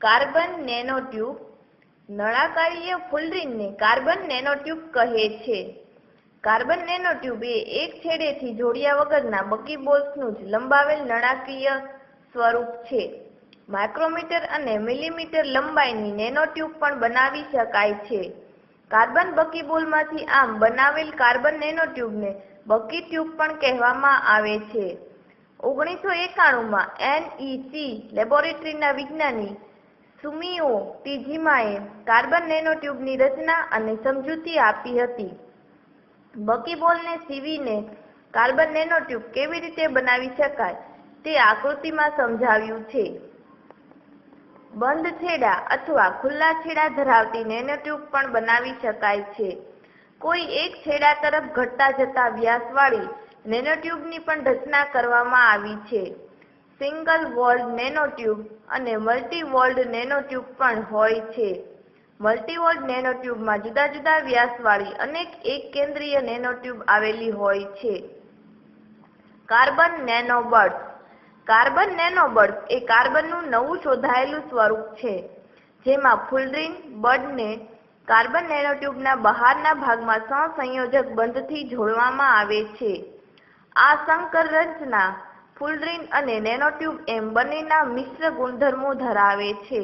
Carbon nanotube નળાકારીય ફુલરીનને carbon nanotube કહે છે. Carbon nanotube એ એક છેડેથી જોડિયા વગરના બકીબોલ્સનું જ લંબાવેલ નળાકીય સ્વરૂપ છે. માઇક્રોમીટર અને મિલીમીટર લંબાઈની નેનોટ્યુબ પણ બનાવી શકાય છે. કાર્બન બકીબોલમાંથી આમ બનાવેલ કાર્બન નેનોટ્યુબને બકી ટ્યુબ પણ કહેવામાં આવે છે. 1991માં NEC લેબોરેટરીના વિજ્ઞાની સુમિઓ ટીજીમાએ કાર્બન નેનોટ્યુબની રચના અને સમજૂતી આપી હતી. બકીબોલને સીવીને કાર્બન નેનોટ્યુબ કેવી રીતે બનાવી શકાય તે આકૃતિમાં સમજાવ્યું છે. બંધ છેડા અથવા ખુલ્લા છેડા ધરાવતી નેનોટ્યુબ પણ બનાવી શકાય છે. કોઈ એક છેડા તરફ ઘટતા જતા વ્યાસવાળી નેનોટ્યુબની પણ રચના કરવામાં આવી છે. સિંગલ વોલ્ડ નેનોટ્યુબ અને મલ્ટી વોલ્ડ નેનોટ્યુબ પણ હોય છે. મલ્ટી વોલ્ડ નેનોટ્યુબમાં જુદા જુદા વ્યાસવાળી અનેક એક કેન્દ્રીય નેનોટ્યુબ આવેલી હોય છે. કાર્બન નેનોબર્ડ્સ. કાર્બન નેનોબર્ડ્સ એ કાર્બનનું નવું શોધાયેલું સ્વરૂપ છે, જેમાં ફુલરીન બર્ડને કાર્બન નેનોટ્યુબના બહારના ભાગમાં સહસંયોજક બંધથી જોડવામાં આવે છે. આ સંકર રચના ફુલરીન અને નેનોટ્યુબ એમ બંનેના મિશ્ર ગુણધર્મો ધરાવે છે.